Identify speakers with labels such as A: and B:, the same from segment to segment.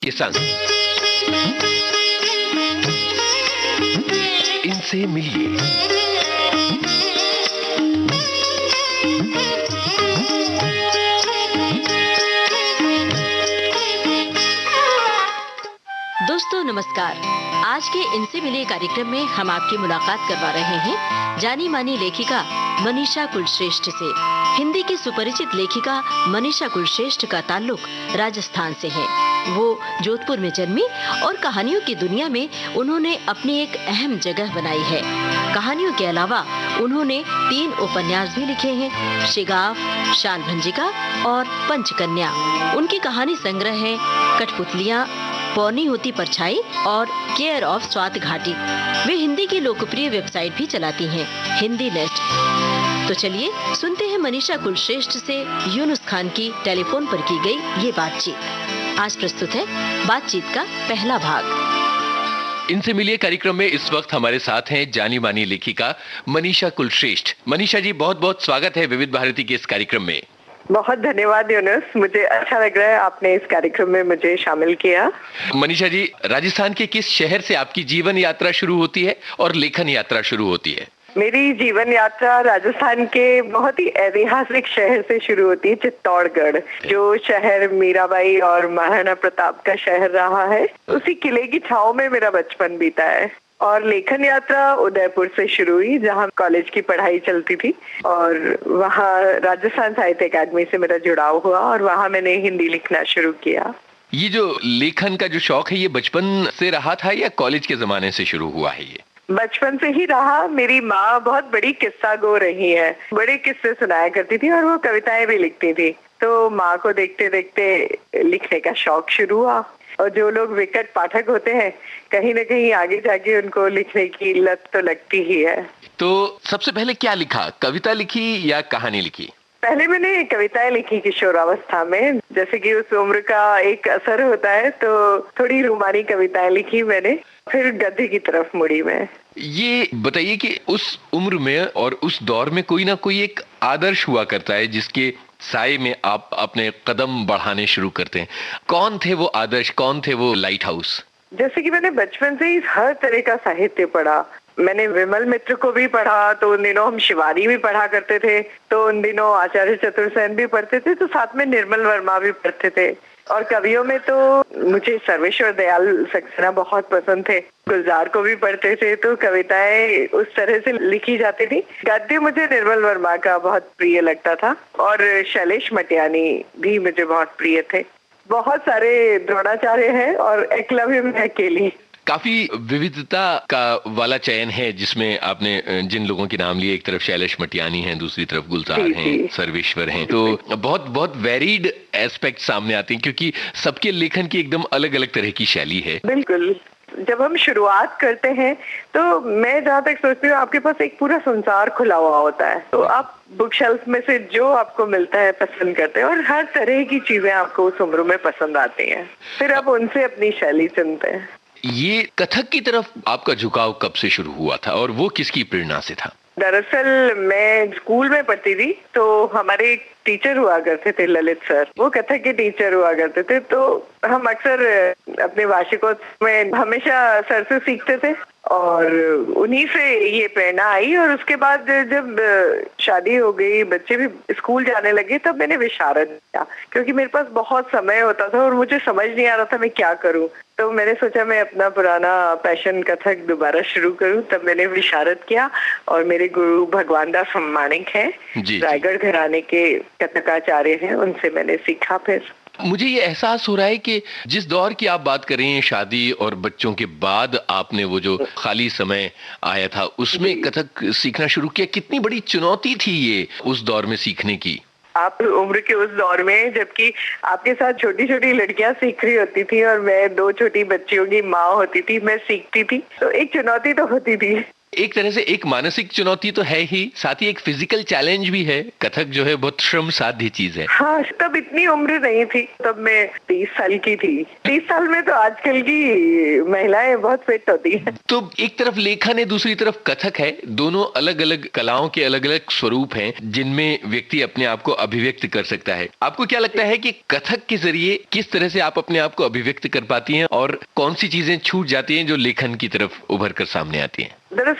A: के संग इनसे मिलिए।
B: दोस्तों नमस्कार। आज के इनसे मिलिए कार्यक्रम में हम आपकी मुलाकात करवा रहे हैं जानी मानी लेखिका मनीषा कुलश्रेष्ठ से। हिंदी की सुपरिचित लेखिका मनीषा कुलश्रेष्ठ का ताल्लुक राजस्थान से है। वो जोधपुर में जन्मी और कहानियों की दुनिया में उन्होंने अपनी एक अहम जगह बनाई है। कहानियों के अलावा उन्होंने 3 उपन्यास भी लिखे हैं, शिगाफ, शाल भंजिका और पंचकन्या। उनकी कहानी संग्रह है कठपुतलियाँ, पौनी होती परछाई और केयर ऑफ स्वात घाटी। वे हिंदी की लोकप्रिय वेबसाइट भी चलाती हैं, हिंदी नेट। तो चलिए सुनते हैं मनीषा कुलश्रेष्ठ से यूनुस खान की टेलीफोन पर की गई ये बातचीत। आज प्रस्तुत है बातचीत का पहला भाग।
A: इनसे मिलिए कार्यक्रम में इस वक्त हमारे साथ हैं जानी मानी लेखिका मनीषा कुलश्रेष्ठ। मनीषा जी, बहुत बहुत स्वागत है विविध भारती के इस कार्यक्रम में।
C: बहुत धन्यवाद यूनुस, मुझे अच्छा लग रहा है आपने इस कार्यक्रम में मुझे शामिल किया।
A: मनीषा जी, राजस्थान के किस शहर से आपकी जीवन यात्रा शुरू होती है और लेखन यात्रा शुरू होती है?
C: मेरी जीवन यात्रा राजस्थान के बहुत ही ऐतिहासिक शहर से शुरू होती है, चित्तौड़गढ़, जो शहर मीराबाई और महाराणा प्रताप का शहर रहा है। उसी किले की छांव में मेरा बचपन बीता है। और लेखन यात्रा उदयपुर से शुरू हुई, जहाँ कॉलेज की पढ़ाई चलती थी, और वहाँ राजस्थान साहित्य अकादमी से मेरा जुड़ाव हुआ और वहाँ मैंने हिंदी लिखना शुरू किया।
A: ये जो लेखन का जो शौक है, ये बचपन से रहा था या कॉलेज के जमाने से शुरू हुआ है? ये
C: बचपन से ही रहा। मेरी माँ बहुत बड़ी किस्सा गो रही है, बड़े किस्से सुनाया करती थी और वो कविताएं भी लिखती थी। तो माँ को देखते देखते लिखने का शौक शुरू हुआ। और जो लोग विकट पाठक होते हैं, कहीं न कहीं आगे जाके उनको लिखने की लत तो लगती ही है।
A: तो सबसे पहले क्या लिखा, कविता लिखी या कहानी लिखी?
C: पहले मैंने कविताएं लिखी किशोरावस्था में, जैसे कि उस उम्र का एक असर होता है, तो थोड़ी रूमानी कविताएं लिखी मैंने। फिर गद्य की तरफ मुड़ी मैं।
A: ये बताइए कि उस उम्र में और उस दौर में कोई ना कोई एक आदर्श हुआ करता है जिसके साए में आप अपने कदम बढ़ाने शुरू करते हैं। कौन थे वो आदर्श, कौन थे वो लाइट हाउस?
C: जैसे कि मैंने बचपन से ही हर तरह का साहित्य पढ़ा। मैंने विमल मित्र को भी पढ़ा, तो उन दिनों हम शिवानी भी पढ़ा करते थे, तो उन दिनों आचार्य चतुर्सेन भी पढ़ते थे, तो साथ में निर्मल वर्मा भी पढ़ते थे। और कवियों में तो मुझे सर्वेश्वर दयाल सक्सेना बहुत पसंद थे, गुलजार को भी पढ़ते थे, तो कविताएं उस तरह से लिखी जाती थी। गद्य मुझे निर्मल वर्मा का बहुत प्रिय लगता था और शैलेश मटियानी भी मुझे बहुत प्रिय थे। बहुत सारे द्रोणाचार्य हैं और एकलव्य में अकेली।
A: काफी विविधता का वाला चयन है जिसमें आपने जिन लोगों के नाम लिए, एक तरफ शैलेश मटियानी हैं, दूसरी तरफ गुलजार हैं, सर्वेश्वर हैं, तो बहुत बहुत वेरिड एस्पेक्ट सामने आते हैं क्योंकि सबके लेखन की एकदम अलग अलग तरह की शैली है।
C: बिल्कुल। जब हम शुरुआत करते हैं तो मैं जहाँ तक सोचती हूँ, आपके पास एक पूरा संसार खुला हुआ होता है, तो आप बुक शेल्फ में से जो आपको मिलता है पसंद करते हैं और हर तरह की चीजें आपको उस उम्र में पसंद आती हैं। फिर आप उनसे अपनी शैली चुनते हैं।
A: ये कथक की तरफ आपका झुकाव कब से शुरू हुआ था और वो किसकी प्रेरणा से था?
C: दरअसल मैं स्कूल में पढ़ती थी, तो हमारे एक टीचर हुआ करते थे, ललित सर। वो कथक के टीचर हुआ करते थे, तो हम अक्सर अपने वार्षिकोत्सव में हमेशा सर से सीखते थे और उन्हीं से ये प्रेरणा आई। और उसके बाद जब शादी हो गई, बच्चे भी स्कूल जाने लगे, तब मैंने विशारद किया, क्योंकि मेरे पास बहुत समय होता था और मुझे समझ नहीं आ रहा था मैं क्या करूं। तो मैंने सोचा मैं अपना पुराना पैशन कथक दोबारा शुरू करूं। तब मैंने विशारद किया और मेरे गुरु भगवान दास माणिक हैं, रायगढ़ घराने के कथकाचार्य हैं, उनसे मैंने सीखा। फिर
A: मुझे ये एहसास हो रहा है कि जिस दौर की आप बात कर रही हैं, शादी और बच्चों के बाद आपने वो जो खाली समय आया था उसमें कथक सीखना शुरू किया। कितनी बड़ी चुनौती थी ये उस दौर में सीखने की?
C: आप उम्र के उस दौर में, जबकि आपके साथ छोटी छोटी लड़कियां सीख रही होती थी और मैं 2 छोटी बच्चियों की माँ होती थी, मैं सीखती थी, तो एक चुनौती तो होती थी।
A: एक तरह से एक मानसिक चुनौती तो है ही, साथ ही एक फिजिकल चैलेंज भी है। कथक जो है बहुत श्रम साध्य चीज है।
C: हाँ, तब इतनी उम्र नहीं थी, तब मैं 30 साल की थी। 30 साल में तो आजकल की महिलाएं बहुत फिट होती हैं।
A: तो एक तरफ लेखन है, दूसरी तरफ कथक है, दोनों अलग अलग कलाओं के अलग अलग स्वरूप हैं जिनमें व्यक्ति अपने आप को अभिव्यक्त कर सकता है। आपको क्या लगता है कि कथक के जरिए किस तरह से आप अपने आप को अभिव्यक्त कर पाती हैं और कौन सी चीजें छूट जाती हैं जो लेखन की तरफ उभर कर सामने आती हैं?
C: दरअसल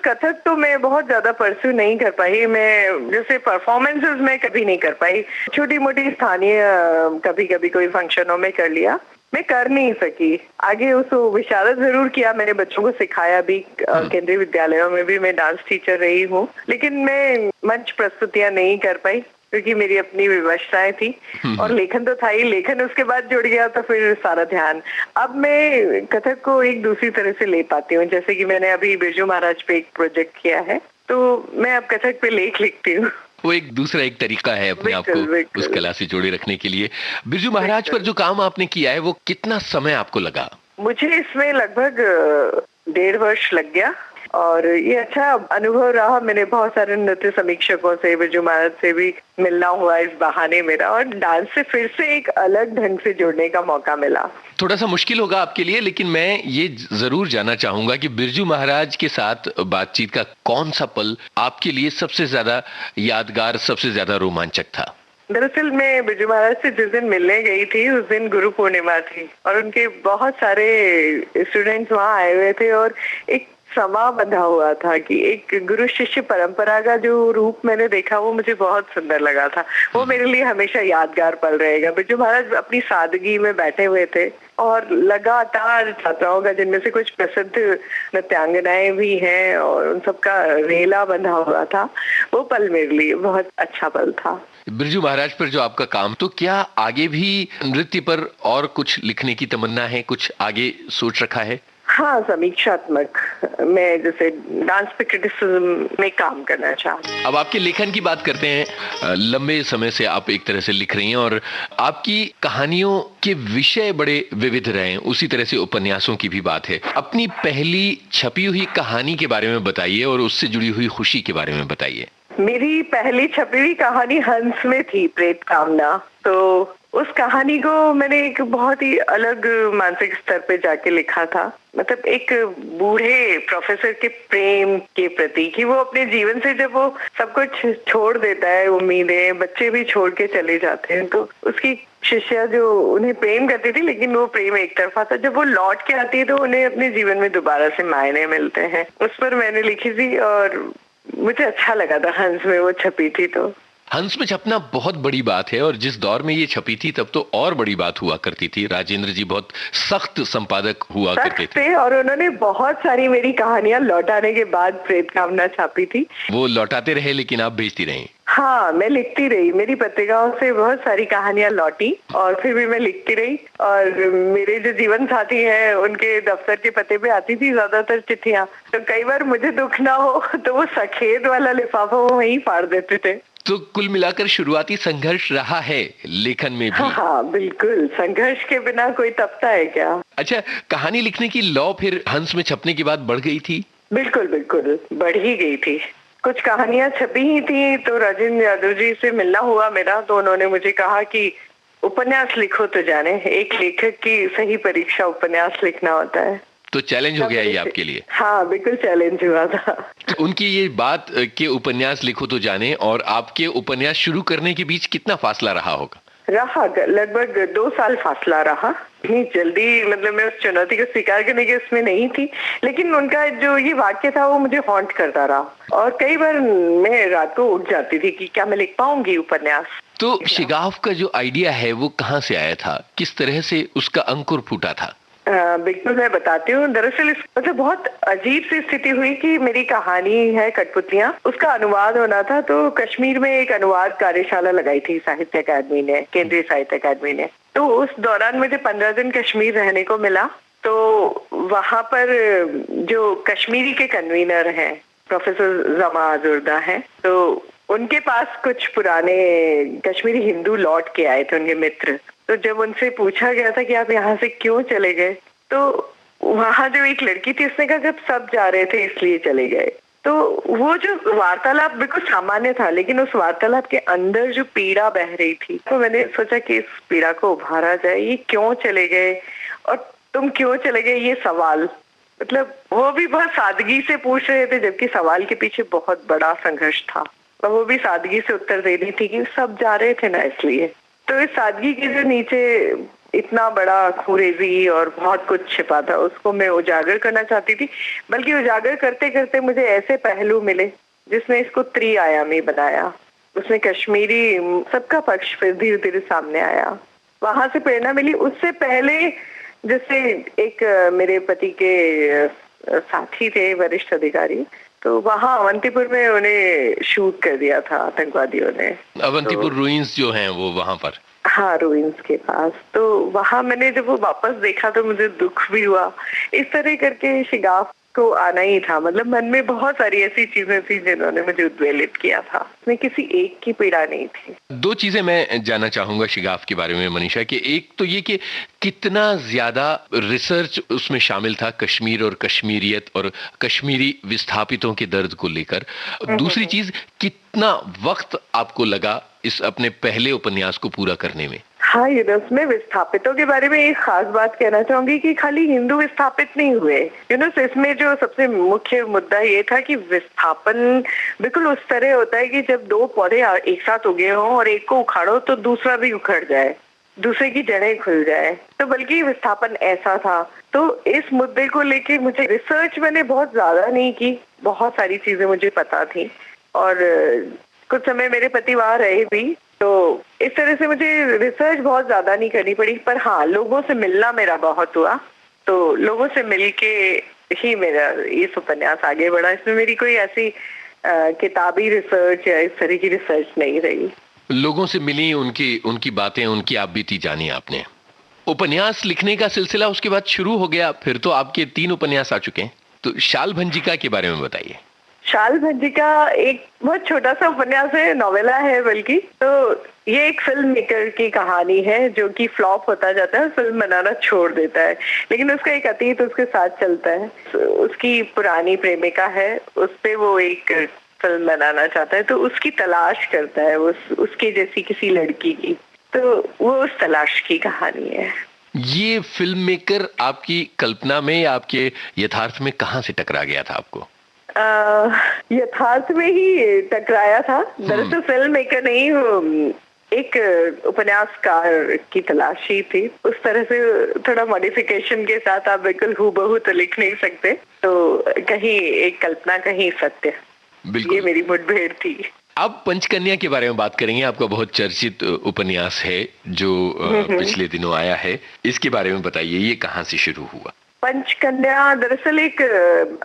C: कथक तो मैं बहुत ज्यादा परस्यू नहीं कर पाई। मैं जैसे परफॉर्मेंसेस में कभी नहीं कर पाई। छोटी मोटी स्थानीय कभी कभी कोई फंक्शनों में कर लिया, मैं कर नहीं सकी। आगे उसको विशारद जरूर किया, मैंने बच्चों को सिखाया भी, केंद्रीय विद्यालयों में भी मैं डांस टीचर रही हूँ, लेकिन मैं मंच प्रस्तुतियां नहीं कर पाई क्योंकि मेरी अपनी विवशताएं थी। और लेखन तो था ही, लेखन उसके बाद जुड़ गया तो फिर सारा ध्यान। अब मैं कथक को एक दूसरी तरह से ले पाती हूँ, जैसे कि मैंने अभी बिरजू महाराज पे एक प्रोजेक्ट किया है, तो मैं अब कथक पे लेख लिखती हूँ।
A: वो एक दूसरा एक तरीका है अपने आप को उस कला से जोड़े रखने के लिए। बिरजू महाराज पर जो काम आपने किया है वो कितना समय आपको लगा?
C: मुझे इसमें लगभग 1.5 वर्ष लग गया और ये अच्छा अनुभव रहा। मैंने बहुत सारे नृत्य समीक्षकों से, बिरजू महाराज से भी मिलना हुआ इस बहाने मेरा, और डांस से फिर से एक अलग ढंग से जुड़ने का मौका मिला।
A: थोड़ा सा मुश्किल होगा आपके लिए, लेकिन मैं ये जरूर जानना चाहूंगा कि बिरजू महाराज के साथ बातचीत का कौन सा पल आपके लिए सबसे ज्यादा यादगार, सबसे ज्यादा रोमांचक था?
C: दरअसल मैं बिरजू महाराज से जिस दिन मिलने गई थी उस दिन गुरु पूर्णिमा थी और उनके बहुत सारे स्टूडेंट्स वहाँ आए हुए थे और एक समा बंधा हुआ था कि एक गुरु शिष्य परंपरा का जो रूप मैंने देखा वो मुझे बहुत सुंदर लगा था। वो मेरे लिए हमेशा यादगार पल रहेगा। बिरजू महाराज अपनी सादगी में बैठे हुए थे और लगातार छात्राओं का, जिनमें से कुछ प्रसिद्ध नृत्यांगनाएं भी हैं, और उन सबका रेला बंधा हुआ था। वो पल मेरे लिए बहुत अच्छा पल था।
A: बिरजू महाराज पर जो आपका काम, तो क्या आगे भी नृत्य पर और कुछ लिखने की तमन्ना है, कुछ आगे सोच रखा है?
C: हाँ, समीक्षात्मक, मैं जैसे डांस पे क्रिटिसिज्म में काम करना चाहती हूँ।
A: अब आपके लेखन की बात करते हैं। लंबे समय से आप एक तरह से लिख रही हैं और आपकी कहानियों के विषय बड़े विविध रहे हैं, उसी तरह से उपन्यासों की भी बात है। अपनी पहली छपी हुई कहानी के बारे में बताइए और उससे जुड़ी हुई खुशी के बारे में बताइए।
C: मेरी पहली छपी हुई कहानी हंस में थी, प्रेत कामना। तो उस कहानी को मैंने एक बहुत ही अलग मानसिक स्तर पे जाके लिखा था। मतलब एक बूढ़े प्रोफेसर के प्रेम के प्रति, कि वो अपने जीवन से जब वो सब कुछ छोड़ देता है, उम्मीदें, बच्चे भी छोड़ के चले जाते हैं, तो उसकी शिष्या जो उन्हें प्रेम करती थी, लेकिन वो प्रेम एक तरफा था। जब वो लौट के आती है तो उन्हें अपने जीवन में दोबारा से मायने मिलते हैं। उस पर मैंने लिखी थी और मुझे अच्छा लगा था हंस में वो छपी थी। तो
A: हंस में छपना बहुत बड़ी बात है और जिस दौर में ये छपी थी तब तो और बड़ी बात हुआ करती थी। राजेंद्र जी बहुत सख्त संपादक हुआ करते थे
C: और उन्होंने बहुत सारी मेरी कहानियां लौटाने के बाद प्रेत कामना छापी थी।
A: वो लौटाते रहे लेकिन आप भेजती रही।
C: हाँ, मैं लिखती रही। मेरी पत्रिकाओं से बहुत सारी कहानियां लौटी और फिर भी मैं लिखती रही। और मेरे जो जीवन साथी हैं उनके दफ्तर के पते पे आती थी ज्यादातर चिट्ठियां। तो कई बार मुझे दुख ना हो तो वो सफेद वाला लिफाफा वो वहीं फाड़ देते थे।
A: तो कुल मिलाकर शुरुआती संघर्ष रहा है लेखन में भी।
C: हाँ, बिल्कुल। संघर्ष के बिना कोई तपता है क्या?
A: अच्छा, कहानी लिखने की लौ फिर हंस में छपने के बाद बढ़ गई थी?
C: बिल्कुल बिल्कुल, बढ़ ही गई थी। कुछ कहानियां छपी ही थी तो राजेंद्र यादव जी से मिलना हुआ मेरा, तो उन्होंने मुझे कहा कि उपन्यास लिखो तो जाने, एक लेखक की सही परीक्षा उपन्यास लिखना होता है।
A: तो चैलेंज हो गया ये आपके लिए?
C: हाँ, बिल्कुल चैलेंज हुआ था।
A: तो उनकी ये बात के उपन्यास लिखो तो जाने और आपके उपन्यास शुरू करने के बीच कितना फासला रहा होगा?
C: रहा लगभग 2 साल फासला रहा। इतनी जल्दी मतलब मैं उस चुनौती को स्वीकार करने की उसमें नहीं थी, लेकिन उनका जो ये वाक्य था वो मुझे हॉन्ट करता रहा और कई बार मैं रात को उठ जाती थी कि क्या मैं लिख पाऊंगी उपन्यास।
A: तो शिगाफ का जो आइडिया है वो कहाँ से आया था, किस तरह से उसका अंकुर फूटा था?
C: बिल्कुल, मैं बताती हूँ। दरअसल मतलब बहुत अजीब सी स्थिति हुई कि मेरी कहानी है कठपुतलियाँ, उसका अनुवाद होना था। तो कश्मीर में एक अनुवाद कार्यशाला लगाई थी साहित्य अकादमी ने, केंद्रीय साहित्य अकादमी ने। तो उस दौरान मुझे 15 दिन कश्मीर रहने को मिला। तो वहाँ पर जो कश्मीरी के कन्वीनर हैं प्रोफेसर जमा अजुर्दा हैं, तो उनके पास कुछ पुराने कश्मीरी हिंदू लौट के आए थे, उनके मित्र। तो जब उनसे पूछा गया था कि आप यहाँ से क्यों चले गए, तो वहाँ जो एक लड़की थी उसने कहा जब सब जा रहे थे इसलिए चले गए। तो वो जो वार्तालाप बिल्कुल सामान्य था, लेकिन उस वार्तालाप के अंदर जो पीड़ा बह रही थी, तो मैंने सोचा कि इस पीड़ा को उभारा जाए। ये क्यों चले गए और तुम क्यों चले गए, ये सवाल, मतलब वो भी बहुत सादगी से पूछ रहे थे, जबकि सवाल के पीछे बहुत बड़ा संघर्ष था। और वो भी सादगी से उत्तर दे रही थी कि सब जा रहे थे ना इसलिए। तो इस सादगी के जो नीचे इतना बड़ा खुरेजी और बहुत कुछ छिपा था, उसको मैं उजागर करना चाहती थी। बल्कि उजागर करते करते मुझे ऐसे पहलू मिले जिसने इसको त्रिआयामी बनाया। उसमें कश्मीरी सबका पक्ष फिर धीरे धीरे सामने आया, वहां से प्रेरणा मिली। उससे पहले जैसे एक मेरे पति के साथी थे, वरिष्ठ अधिकारी, तो वहाँ अवंतीपुर में उन्हें शूट कर दिया था आतंकवादियों ने।
A: अवंतीपुर रूइंस जो हैं वो वहाँ पर,
C: हाँ, रूइंस के पास। तो वहाँ मैंने जब वो वापस देखा तो मुझे दुख भी हुआ। इस तरह करके शिगाफ को आना ही था, मतलब मन में बहुत सारी ऐसी चीजें थी जिन्होंने मुझे उद्वेलित किया था, उसमें किसी एक की पीड़ा नहीं थी।
A: दो चीजें मैं जानना चाहूंगा शिगाफ के बारे में मनीषा, कि एक तो ये कि कितना ज्यादा रिसर्च उसमें शामिल था कश्मीर और कश्मीरियत और कश्मीरी विस्थापितों के दर्द को लेकर। दूसरी चीज, कितना वक्त आपको लगा इस अपने पहले उपन्यास को पूरा करने में?
C: हाँ, यूनस में विस्थापितों के बारे में एक खास बात कहना चाहूंगी कि खाली हिंदू विस्थापित नहीं हुए यूनस। इसमें जो सबसे मुख्य मुद्दा ये था कि विस्थापन बिल्कुल उस तरह होता है कि जब दो पौधे एक साथ उगे हों और एक को उखाड़ो तो दूसरा भी उखड़ जाए, दूसरे की जड़ें खुल जाए। तो बल्कि विस्थापन ऐसा था। तो इस मुद्दे को लेके मुझे रिसर्च मैंने बहुत ज्यादा नहीं की, बहुत सारी चीजें मुझे पता थी और कुछ समय मेरे पति वहां रहे भी, तो इस तरह से मुझे रिसर्च बहुत ज्यादा नहीं करनी पड़ी। पर हाँ, लोगों से मिलना मेरा बहुत हुआ, तो लोगों से मिलके ही मेरा ये उपन्यास आगे बढ़ा। इसमें मेरी कोई ऐसी किताबी रिसर्च या इस तरह की रिसर्च नहीं रही।
A: लोगों से मिली, उनकी बातें, उनकी आप बीती जानी आपने। उपन्यास लिखने का सिलसिला उसके बाद शुरू हो गया, फिर तो आपके 3 उपन्यास आ चुके हैं। तो शाल भंजिका के बारे में बताइए।
C: शाल भंजिका एक बहुत छोटा सा उपन्यास है, नॉवेला है बल्कि। तो ये एक फिल्म मेकर की कहानी है जो कि फ्लॉप होता जाता है, फिल्म बनाना छोड़ देता है, लेकिन उसका एक अतीत उसके साथ चलता है। उसकी पुरानी प्रेमिका है, उस पे वो एक फिल्म बनाना चाहता है, तो उसकी तलाश करता है उसके जैसी किसी लड़की की। तो वो उस तलाश की कहानी है।
A: ये फिल्म मेकर आपकी कल्पना में या आपके यथार्थ में कहाँ से टकरा गया था आपको?
C: यथार्थ में ही टकराया था। दरअसल फिल्म मेकर नहीं, एक उपन्यासकार की तलाशी थी। उस तरह से थोड़ा मॉडिफिकेशन के साथ आप बिल्कुल हूबहू तो लिख नहीं सकते, तो कहीं एक कल्पना कहीं सत्य, ये मेरी मुठभेड़ थी।
A: अब पंचकन्या के बारे में बात करेंगे। आपका बहुत चर्चित उपन्यास है जो पिछले दिनों आया है, इसके बारे में बताइए, ये कहाँ से शुरू हुआ?
C: पंचकन्या दरअसल एक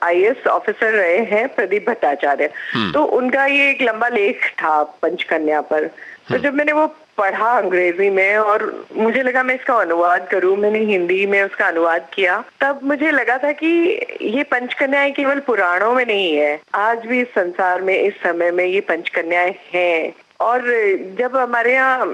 C: आईएएस ऑफिसर रहे हैं, प्रदीप भट्टाचार्य। तो उनका ये एक लंबा लेख था पंचकन्या पर। तो जब मैंने वो पढ़ा अंग्रेजी में और मुझे लगा मैं इसका अनुवाद करूं, मैंने हिंदी में उसका अनुवाद किया, तब मुझे लगा था कि ये पंचकन्याएं केवल पुराणों में नहीं है, आज भी इस संसार में इस समय में ये पंचकन्याएं हैं। और जब हमारे यहाँ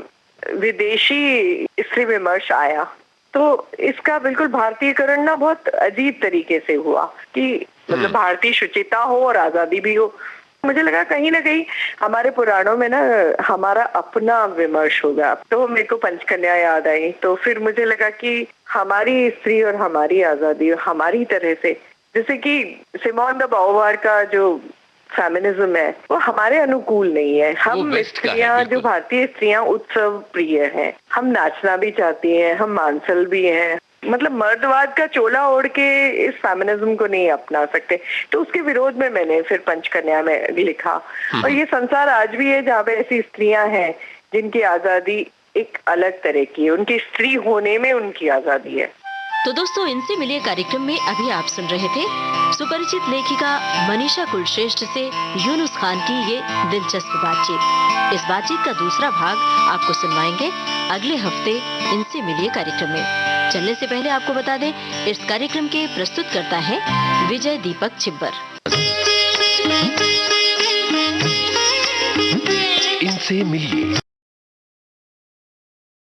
C: विदेशी स्त्री विमर्श आया तो इसका बिल्कुल भारतीयकरण ना बहुत अजीब तरीके से हुआ कि मतलब भारतीय शुचिता हो और आजादी भी हो। मुझे लगा कहीं ना कहीं हमारे पुराणों में ना हमारा अपना विमर्श होगा, तो मेरे को पंचकन्या याद आई। तो फिर मुझे लगा कि हमारी स्त्री और हमारी आजादी हमारी तरह से, जैसे कि सिमोन द बोवार का जो फेमिनिज्म है वो हमारे अनुकूल नहीं है। हम स्त्रियां, जो भारतीय स्त्रियां उत्सव प्रिय हैं, हम नाचना भी चाहती हैं, हम मांसल भी हैं, मतलब मर्दवाद का चोला ओढ़ के इस फेमिनिज्म को नहीं अपना सकते। तो उसके विरोध में मैंने फिर पंचकन्या में लिखा। और ये संसार आज भी है जहाँ पे ऐसी स्त्रियां हैं जिनकी आजादी एक अलग तरह की है, उनकी स्त्री होने में उनकी आजादी है।
B: तो दोस्तों, इनसे मिले कार्यक्रम में अभी आप सुन रहे थे सुपरिचित लेखिका मनीषा कुलश्रेष्ठ से यूनुस खान की ये दिलचस्प बातचीत। इस बातचीत का दूसरा भाग आपको सुनवाएंगे अगले हफ्ते इनसे मिलिए कार्यक्रम में। चलने से पहले आपको बता दें, इस कार्यक्रम के प्रस्तुत करता है विजय दीपक छिब्बर।
A: इनसे मिलिए।